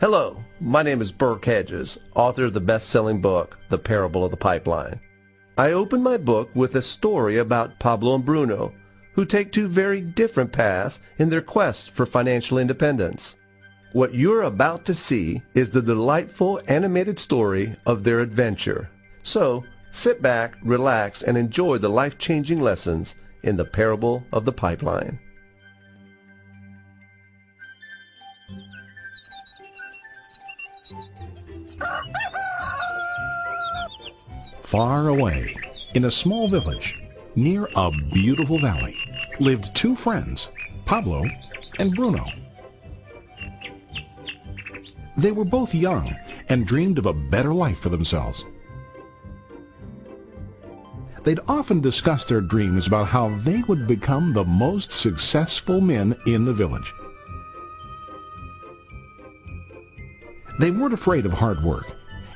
Hello, my name is Burke Hedges, author of the best-selling book, The Parable of the Pipeline. I open my book with a story about Pablo and Bruno, who take two very different paths in their quest for financial independence. What you're about to see is the delightful animated story of their adventure. So, sit back, relax, and enjoy the life-changing lessons in The Parable of the Pipeline. Far away, in a small village, near a beautiful valley, lived two friends, Pablo and Bruno. They were both young and dreamed of a better life for themselves. They'd often discuss their dreams about how they would become the most successful men in the village. They weren't afraid of hard work,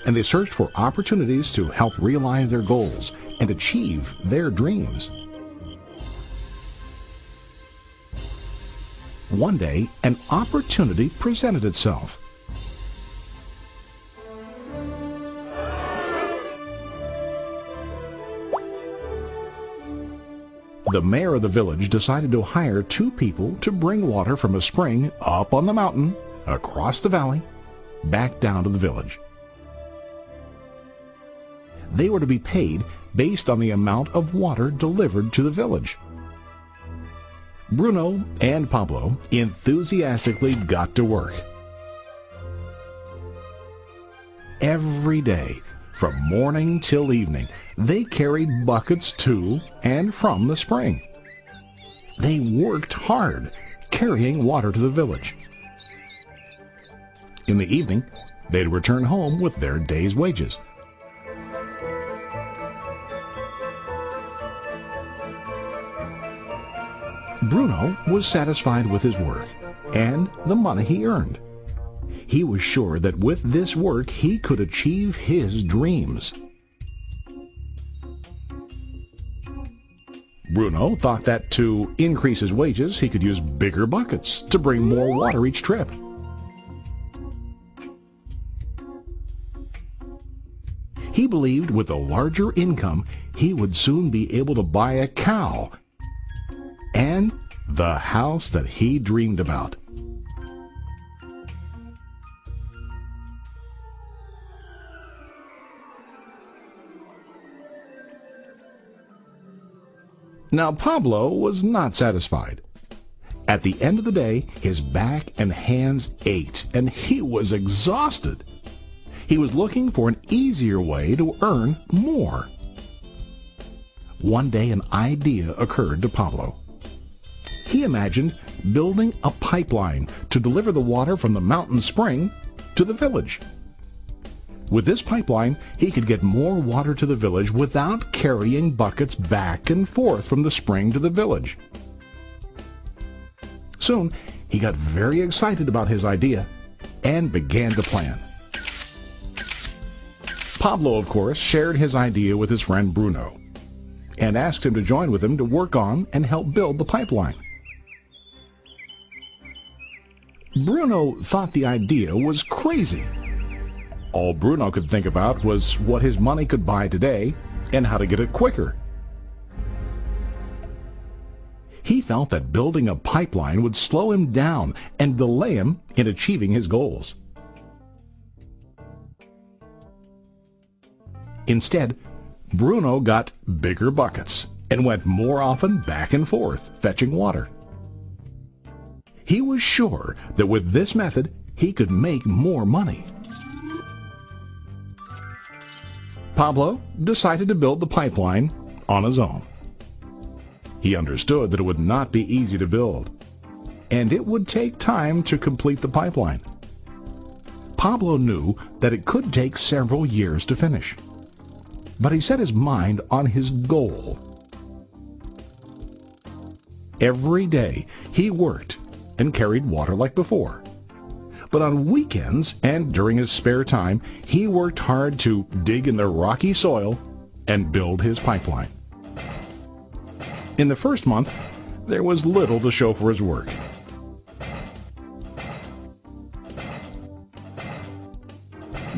and they searched for opportunities to help realize their goals and achieve their dreams. One day, an opportunity presented itself. The mayor of the village decided to hire two people to bring water from a spring up on the mountain, across the valley, back down to the village. They were to be paid based on the amount of water delivered to the village. Bruno and Pablo enthusiastically got to work. Every day, from morning till evening, they carried buckets to and from the spring. They worked hard, carrying water to the village. In the evening, they'd return home with their day's wages. Bruno was satisfied with his work and the money he earned. He was sure that with this work he could achieve his dreams. Bruno thought that to increase his wages he could use bigger buckets to bring more water each trip. He believed with a larger income he would soon be able to buy a cow and the house that he dreamed about. Now Pablo was not satisfied. At the end of the day, his back and hands ached, and he was exhausted. He was looking for an easier way to earn more. One day an idea occurred to Pablo. He imagined building a pipeline to deliver the water from the mountain spring to the village. With this pipeline, he could get more water to the village without carrying buckets back and forth from the spring to the village. Soon, he got very excited about his idea and began to plan. Pablo, of course, shared his idea with his friend Bruno and asked him to join with him to work on and help build the pipeline. Bruno thought the idea was crazy. All Bruno could think about was what his money could buy today and how to get it quicker. He felt that building a pipeline would slow him down and delay him in achieving his goals. Instead, Bruno got bigger buckets and went more often back and forth fetching water. He was sure that with this method he could make more money. Pablo decided to build the pipeline on his own. He understood that it would not be easy to build, and it would take time to complete the pipeline. Pablo knew that it could take several years to finish, but he set his mind on his goal. Every day he worked and carried water like before. But on weekends and during his spare time, he worked hard to dig in the rocky soil and build his pipeline. In the first month, there was little to show for his work.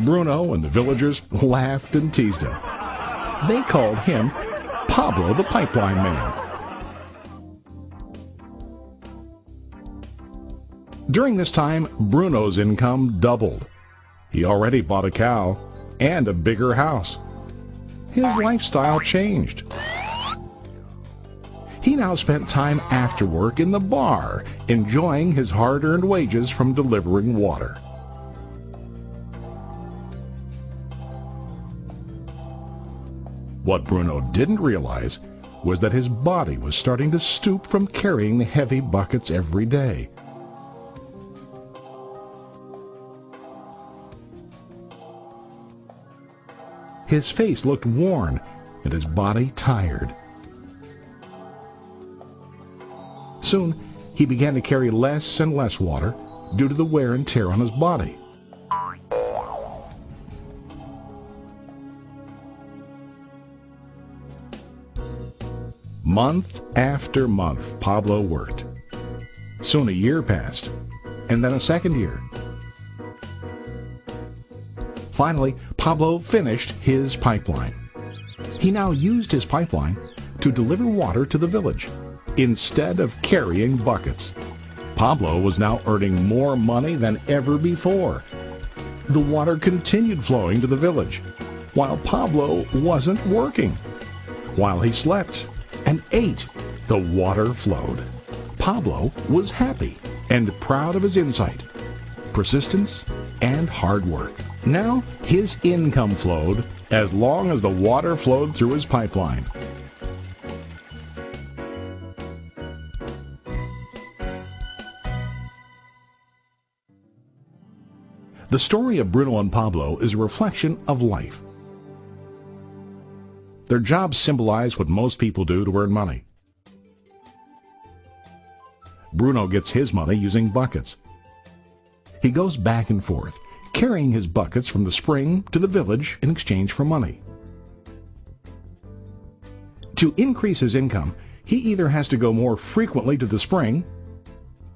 Bruno and the villagers laughed and teased him. They called him Pablo the Pipeline Man. During this time, Bruno's income doubled. He already bought a cow and a bigger house. His lifestyle changed. He now spent time after work in the bar, enjoying his hard-earned wages from delivering water. What Bruno didn't realize was that his body was starting to stoop from carrying the heavy buckets every day. His face looked worn and his body tired. Soon, he began to carry less and less water due to the wear and tear on his body. Month after month, Pablo worked. Soon a year passed, and then a second year. Finally, Pablo finished his pipeline. He now used his pipeline to deliver water to the village instead of carrying buckets. Pablo was now earning more money than ever before. The water continued flowing to the village, while Pablo wasn't working. While he slept and ate, the water flowed. Pablo was happy and proud of his insight, persistence, and hard work. Now his income flowed as long as the water flowed through his pipeline. The story of Bruno and Pablo is a reflection of life. Their jobs symbolize what most people do to earn money. Bruno gets his money using buckets. He goes back and forth, carrying his buckets from the spring to the village in exchange for money. To increase his income, he either has to go more frequently to the spring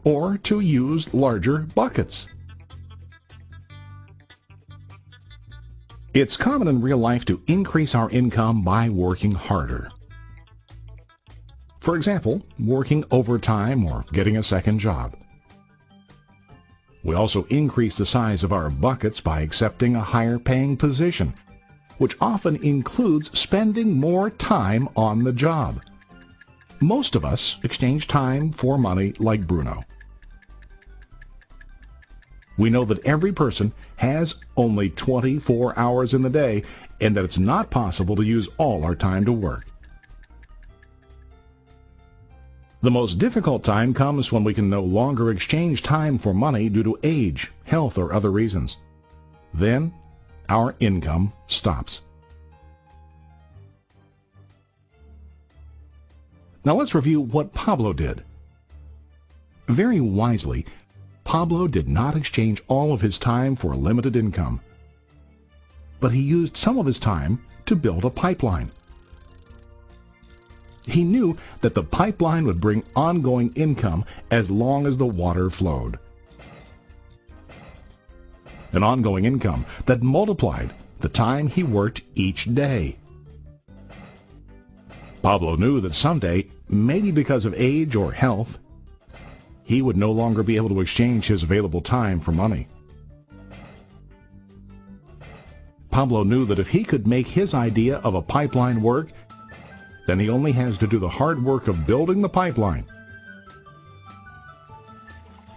or to use larger buckets. It's common in real life to increase our income by working harder. For example, working overtime or getting a second job. We also increase the size of our buckets by accepting a higher paying position, which often includes spending more time on the job. Most of us exchange time for money like Bruno. We know that every person has only 24 hours in the day and that it's not possible to use all our time to work. The most difficult time comes when we can no longer exchange time for money due to age, health, or other reasons. Then, our income stops. Now let's review what Pablo did. Very wisely, Pablo did not exchange all of his time for a limited income, but he used some of his time to build a pipeline. He knew that the pipeline would bring ongoing income as long as the water flowed. An ongoing income that multiplied the time he worked each day. Pablo knew that someday, maybe because of age or health, he would no longer be able to exchange his available time for money. Pablo knew that if he could make his idea of a pipeline work, then he only has to do the hard work of building the pipeline.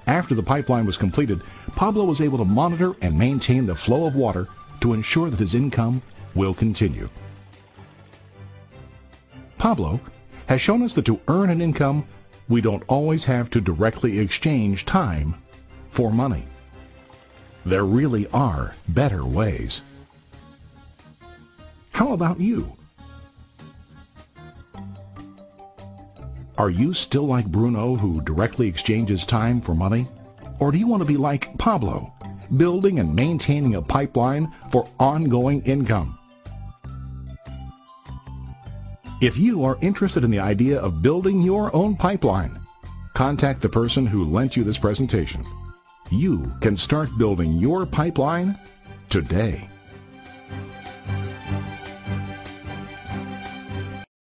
After the pipeline was completed, Pablo was able to monitor and maintain the flow of water to ensure that his income will continue. Pablo has shown us that to earn an income, we don't always have to directly exchange time for money. There really are better ways. How about you? Are you still like Bruno, who directly exchanges time for money? Or do you want to be like Pablo, building and maintaining a pipeline for ongoing income? If you are interested in the idea of building your own pipeline, contact the person who lent you this presentation. You can start building your pipeline today. today.